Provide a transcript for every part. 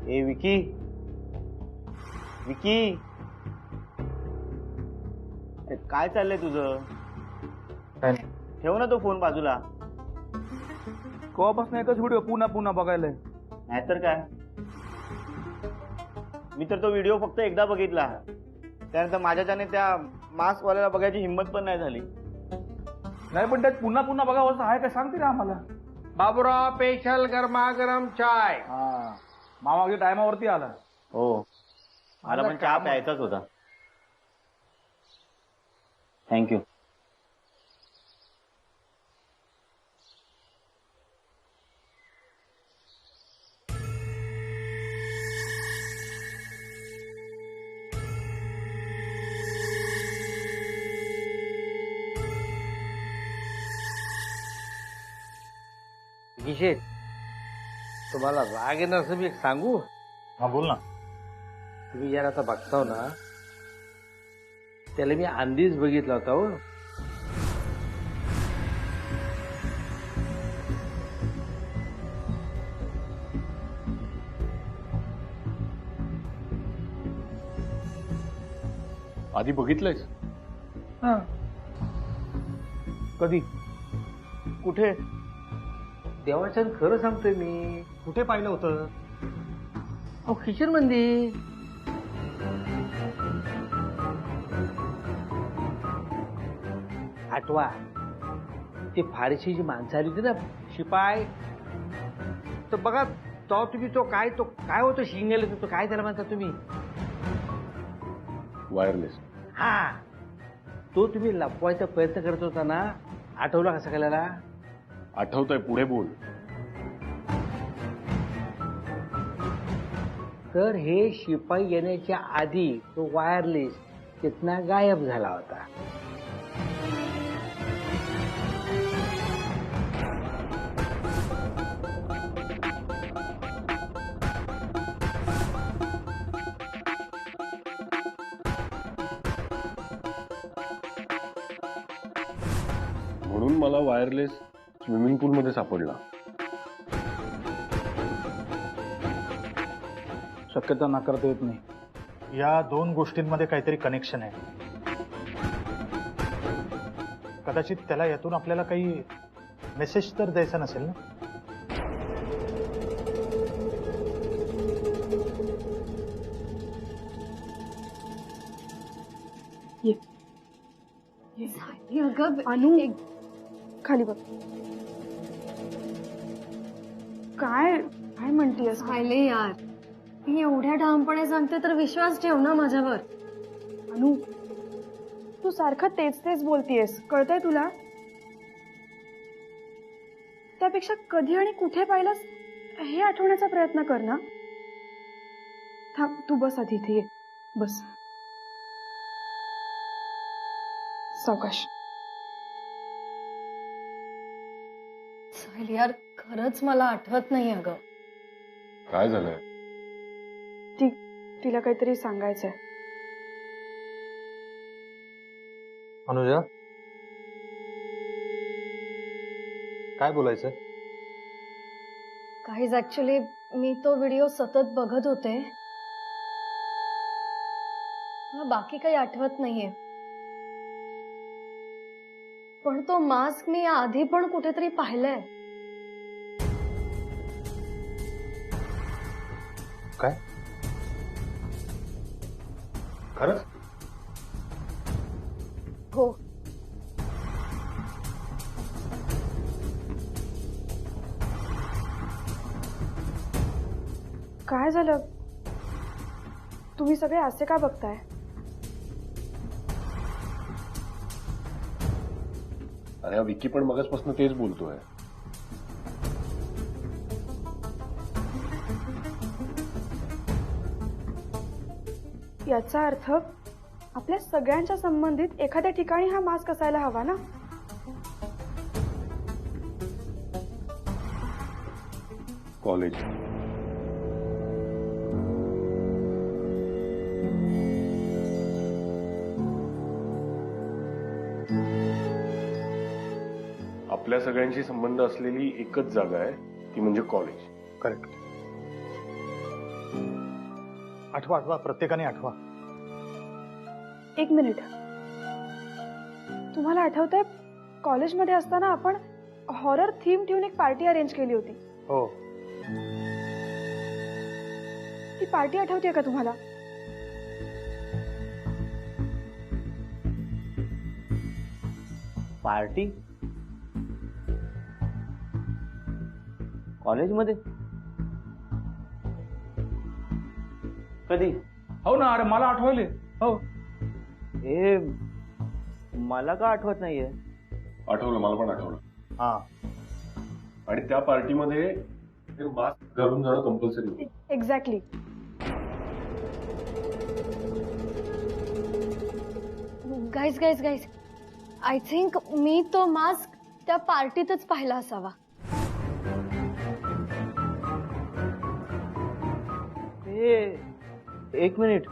ए विकी, विकी, काय चाललंय तुझं? काय नाही. ठेव ना तो फोन बाजूला. केव्हापासून एकच व्हिडिओ पुन्हा पुन्हा बघायला. नाहीतर काय, मी तर तो व्हिडिओ फक्त एकदा बघितला, त्यानंतर माझ्याच्याने त्या मास्कवाल्याला बघायची हिंमत पण नाही झाली. नाही पण त्यात पुन्हा पुन्हा बघावं असं आहे काय सांगते ना आम्हाला. बाबूराव स्पेशल गरमागरम चाय. हा, मामा अगदी टायमावरती आला. हो, मला पण चहा प्यायचाच होता. थँक्यू. गिशेत तुम्हाला राग येणार असं मी एक सांगू. हा बोल ना. तुम्ही यार आता बघताव ना, त्याला मी आंधीच बघितला होता. हो, आधी बघितलंयस? हा, कधी कुठे? देवाच्या खरं सांगतोय मी. कुठे पाहिलं होतं? अहो किचन मध्ये. आठवा, ते फारशी जी माणसं आली होती ना, शिपाय, तर बघा तो तुम्ही तो काय होतो शिंगेला तो काय त्याला म्हणता तुम्ही? वायरलेस. हा, तो तुम्ही लपवायचा प्रयत्न करत होता ना, आठवला का सगळ्याला? आठवतंय, पुढे बोल. तर हे शिपाई येण्याच्या आधी तो वायरलेस तिथनं गायब झाला होता. म्हणून मला वायरलेस स्विमिंग पूल मध्ये सापडला. शक्यता नाकारता येत नाही. या दोन गोष्टींमध्ये काहीतरी कनेक्शन आहे. कदाचित त्याला यातून आपल्याला काही मेसेज तर द्यायचा नसेल ना. अनु, खाली बघ. काय काय म्हणतीयस? सायले यार, मी एवढ्या ठामपणे सांगते तर विश्वास ठेव ना माझ्यावर. अनु, तू सारखं तेच तेच बोलतीयस, कळतंय तुला? त्यापेक्षा कधी आणि कुठे पाहिलंस हे आठवण्याचा प्रयत्न कर ना. थांब, तू बस आधी इथे ये. बस, सावकाश. सायले यार, खरंच मला आठवत नाही अगं. काय झालंय? तिला काहीतरी सांगायचंय. अनुजा, काय बोलायचं? काहीच ऍक्च्युली मी तो व्हिडिओ सतत बघत होते. मला बाकी काही आठवत नाहीये, पण तो मास्क मी आधी पण कुठेतरी पाहिलाय. काय खरंच? हो, काय झालं? तुम्ही सगळे असे का बघताय? अरे विकी पण मगाचपासून तेच बोलतोय. याचा अर्थ आपल्या सगळ्यांच्या संबंधित एखाद्या ठिकाणी हा मास्क असायला हवा ना. कॉलेज. आपल्या सगळ्यांशी संबंध असलेली एकच जागा आहे, ती म्हणजे कॉलेज. करेक्ट. आठवा आठवा, प्रत्येकाने आठवा. एक मिनिट. तुम्हाला आठवतंय कॉलेजमध्ये असताना आपण हॉरर थीम ठेवून एक पार्टी अरेंज केली होती. हो, ती पार्टी आठवते का तुम्हाला? पार्टी कॉलेजमध्ये कधी? हो ना, अरे मला आठवले. हो, हे मला का आठवत नाहीये. आठवलं, मला पण आठवलं. हा. आणि त्या पार्टीमध्ये मास्क घालून जाणं कंपल्सरी होतं. Exactly. Guys guys guys, I think मी तो मास्क त्या पार्टीतच पाहिला असावा. हे एक मिनिट,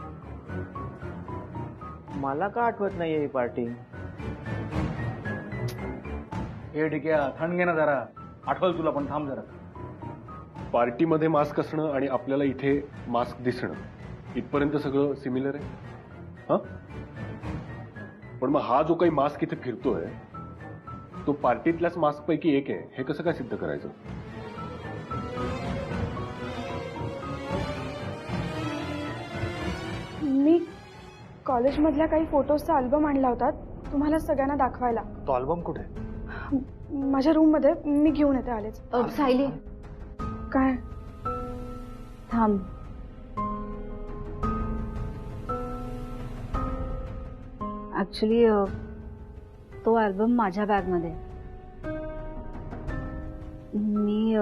मला का आठवत नाहीये ही पार्टी. हे ठीक आहे, थंड घे ना जरा. आठवल तुला, पण थांब जरा. पार्टीमध्ये मास्क असणं आणि आपल्याला इथे मास्क दिसणं इथपर्यंत सगळं सिमिलर आहे. हा, पण मग हा जो काही मास्क इथे फिरतोय तो पार्टीतल्याच मास्क पैकी एक आहे, हे कसं काय सिद्ध करायचं? मी कॉलेजमधल्या काही फोटोजचा अल्बम आणला होता तुम्हाला सगळ्यांना दाखवायला. तो अल्बम कुठे? माझ्या रूम मध्ये, मी घेऊन येते आलेच. सायली, काय? थांब. ऍक्च्युली तो अल्बम माझ्या बॅगमध्ये. मी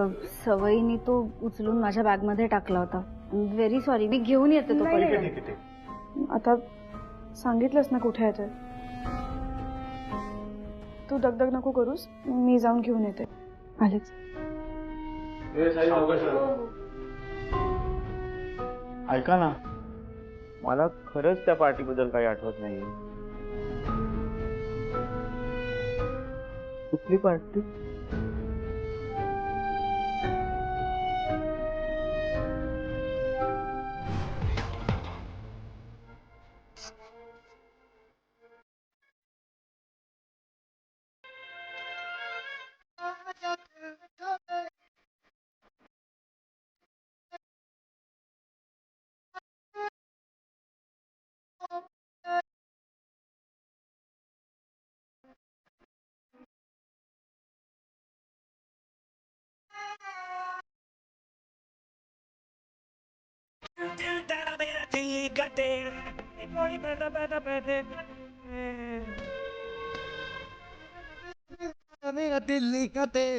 सवयीने तो उचलून माझ्या बॅगमध्ये टाकला होता. व्हेरी सॉरी, मी घेऊन येते तो. नाही, ठीक नाही. आहे, ठीक आहे. आता सांगितलंस ना कुठे आहे ते. तू दगदग नको करूस, मी जाऊन घेऊन येते आलेच. ऐका ना, मला खरंच त्या पार्टीबद्दल काही आठवत नाहीये. कुठली पार्टी? दिल्ली का तेल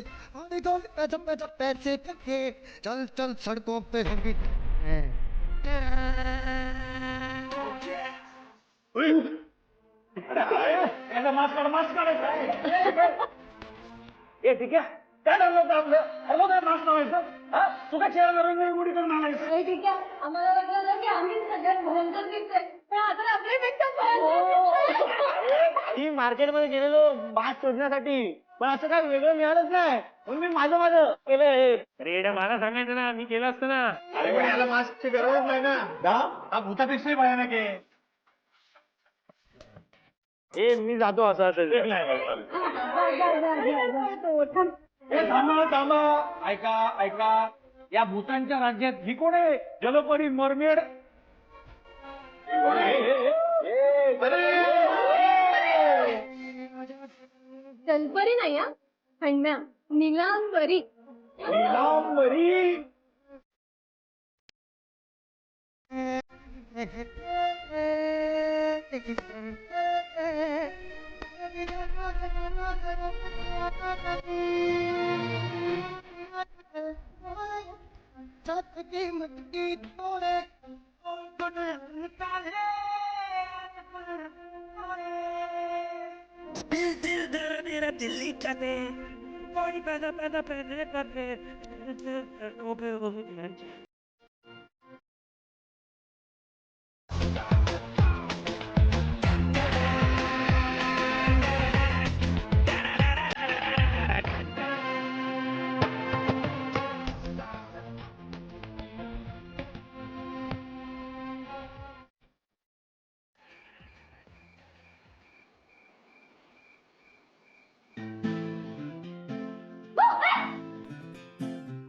पैसे चल चल सड़कों पे ए ठीक आहे, काय ठरलं होतं आपलं? ठरलं होतं मास्क लावायचं. हा, तू काय चेहरा करून गुढी करून आणायचं? ठीक आहे, आम्हाला वाटलं की आम्ही सगळ्यात भयंकर दिसतोय, पण आता आपल्यापेक्षा मी मार्केटमध्ये गेलेलो मास्क शोधण्यासाठी, पण असं काय वेगळं मिळालंच नाही. म्हणून मी माझं केलं. रेड मला सांगायचं ना, मी केलं असतं ना. अरे पण याला मास्कची गरज नाही ना. हा भूतापेक्षाही भयानक आहे. मी जातो असं थांबा थांबा, ऐका ऐका. या भूतांच्या राज्यात ही कोण आहे? जलपरी, मरमेड. जलपरी नाही हा, हंड्या नीलांबरी. दिल्ली का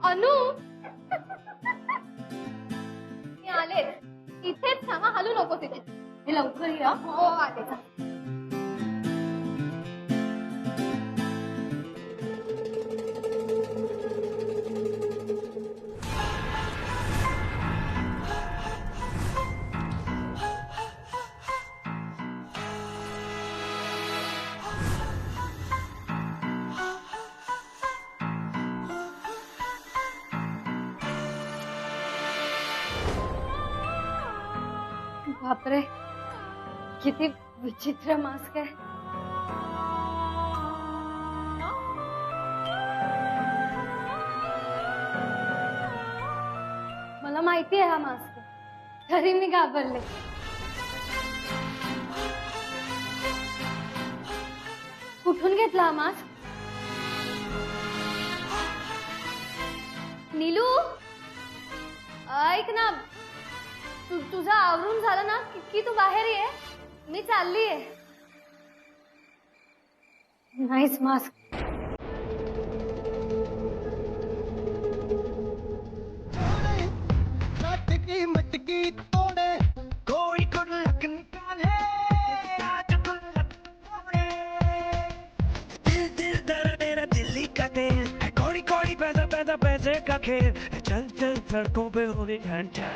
अनु मी आले इथेच थांबा हलू नको तिथे हे लवकर या हो आले बापरे किती विचित्र मास्क आहे मला माहिती आहे हा मास्क तरी मी घाबरले कुठून घेतला हा मास्क नीलू ऐक ना तुझं आवरून झालं ना की तू बाहेर ये मी चालली आहे नाईस मास्क मटकी मटकी तोड़े कोई को लगन काने आज को लगन दिल दिल दर मेरा दिल्ली का तेल कोड़ी कोड़ी पैसा पैसा पैसे का खेल चल चल सड़कों पे हो गई घंटा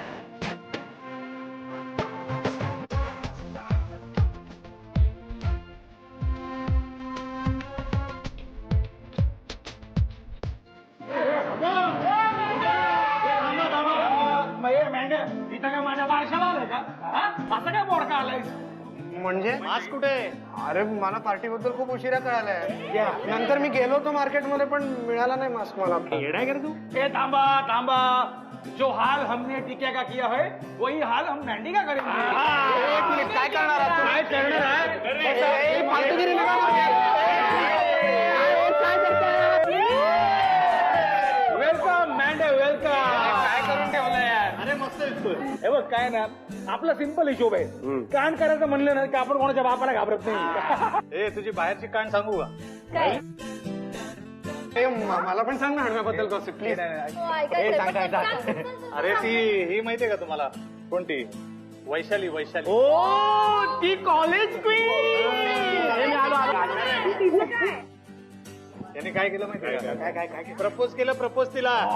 इथं काय माझ्या बारशाला आलाय का असं काय बोडका आलाय म्हणजे मास्क कुठे अरे मला पार्टीबद्दल खूप उशिरा कळालाय नंतर मी गेलो होतो मार्केटमध्ये पण मिळाला नाही मास्क मला येडाय कर तू ए थांबा थांबा जो हाल हमने टिके का किया है वही हाल हम मॅन्डी का करेंगे एक मिनिट काय करणार आहात तुम्ही? काय करणार आहे फालतूगिरी नका वेलकम मॅन्डे वेलकम काय करून ठेवलं यार अरे मस्त दिसतोय हे बघ काय ना आपला सिंपल हिशोब आहे कान करायचं म्हणलं ना की आपण कोणाच्या बापाला घाबरत नाही ए तुझी बाहेरची कान सांगू का काय मला पण सांग ना हडव्याबद्दल गॉसिप प्लीज हो, ऐकायचंय. अरे ती ही माहितीये का तुम्हाला कोणती वैशाली वैशाली ओ ती कॉलेज त्याने काय केलं माहितीये का काय काय काय प्रपोज केलं प्रपोज तिला अन्या,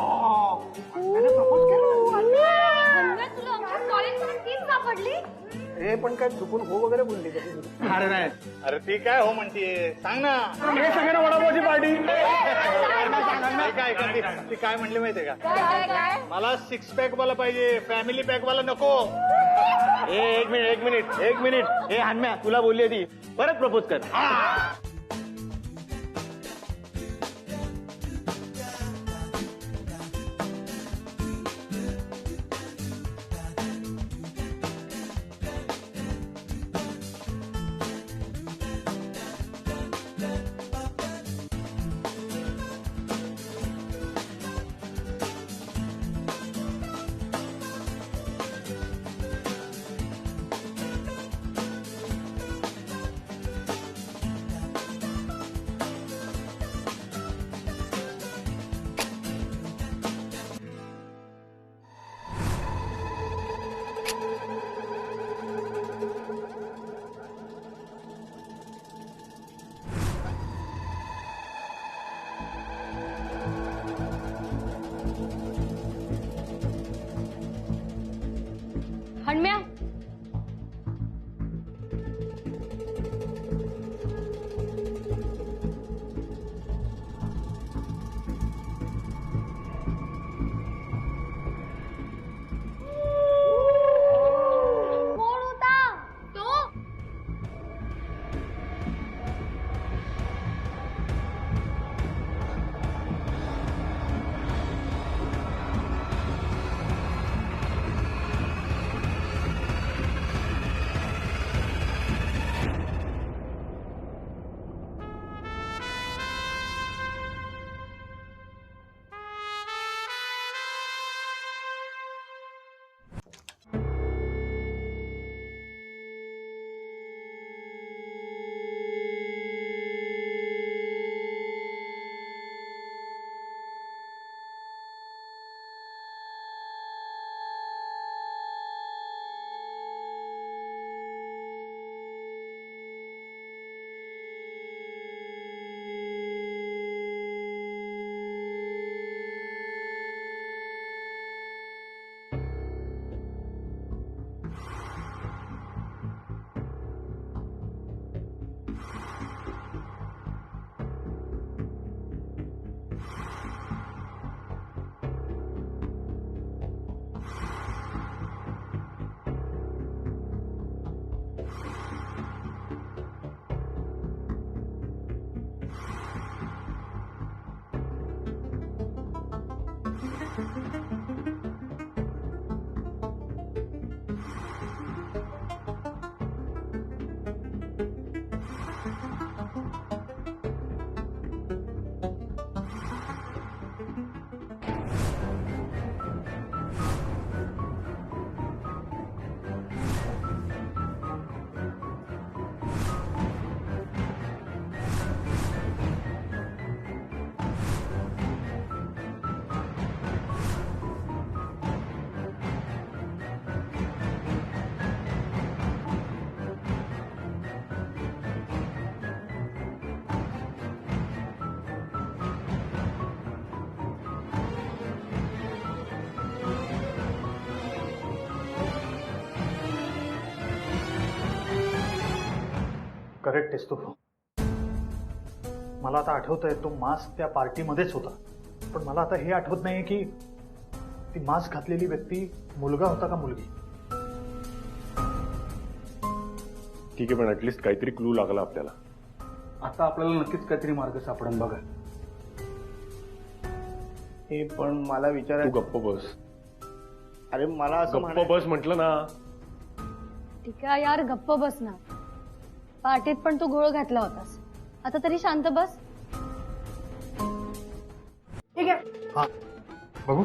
तुला आमच्या कॉलेजमध्ये तीच सापडली हे पण काय चुकून हो वगैरे बोलली अरे नाही अरे ती काय हो म्हणतीये सांग ना हे सगळ्यांना वडापावची पार्टी काय ती काय म्हणली माहितीये का काय काय मला 6 पॅक वाला पाहिजे फॅमिली पॅक वाला नको एक मिनिट हे हन्म्या तुला बोलली ती परत प्रपोज कर करेक्ट आहेस तू. मला आता आठवतंय तो मास्क त्या पार्टीमध्येच होता, पण मला आता हे आठवत नाहीये की ती मास्क घातलेली व्यक्ती मुलगा होता का मुलगी. ठीक आहे, पण ऍटलिस्ट काहीतरी क्लू लागला आपल्याला. आता आपल्याला नक्कीच काहीतरी मार्ग सापडेल बघा. हे पण मला तू विचारायचं. गप्प बस. अरे मला असं गप्प म्हणायचं- बस म्हटलं ना. ठीक आहे यार, गप्प बस ना. पार्टीत पण तू घोळ घातला होतास, आता तरी शांत बस. ठीक आहे. हा बघू.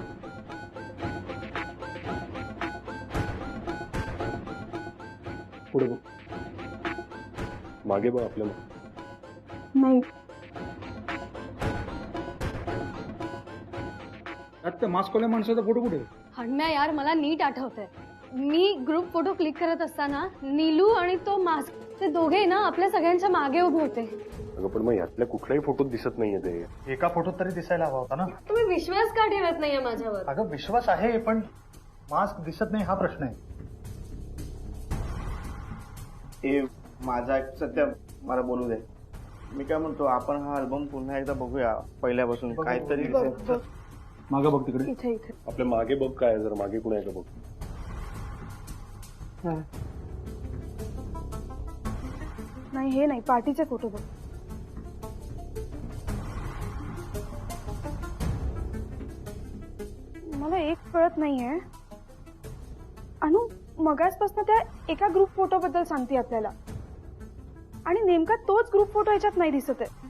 पुढे बघ, मागे बघ आपल्याला. नाही, त्या मास्कवाल्या माणसाचा फोटो कुठे? हणम्या यार, मला नीट आठवतंय. मी ग्रुप फोटो क्लिक करत असताना नीलू आणि तो मास्क, ते दोघे ना आपल्या सगळ्यांच्या मागे उभे होते. अगं पण मग यातल्या कुठल्याही फोटोत दिसत नाहीये ते. एका फोटोत तरी दिसायला हवा होता ना. तुम्ही विश्वास का ठेवत नाहीये माझ्यावर? अगं विश्वास आहे, पण मास्क दिसत नाही हा प्रश्न आहे. हे माझा एक सध्या मला बोलू दे. मी काय म्हणतो, आपण हा अल्बम पुन्हा एकदा बघूया पहिल्यापासून. काहीतरी दिसेल. मागं बघ तिकडे. इथे इथे. आपल्या मागे बघ, काय जर मागे कुणा आहे का बघ. नाही, हे नाही, पार्टीचे फोटो बघ. मला एक कळत नाहीये, अनु मगासपासून त्या एका ग्रुप फोटो बद्दल सांगते आपल्याला, आणि नेमका तोच ग्रुप फोटो याच्यात नाही दिसत आहे.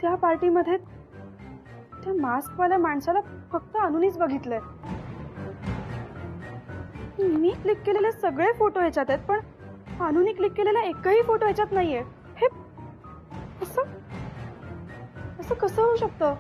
त्या पार्टीमध्ये त्या मास्कवाल्या माणसाला फक्त अनुनीच बघितलंय. मी क्लिक केलेले सगळे फोटो ह्याच्यात आहेत, पण अनुनी क्लिक केलेला एकही फोटो ह्याच्यात नाहीये. हे असं कसं होऊ शकतं?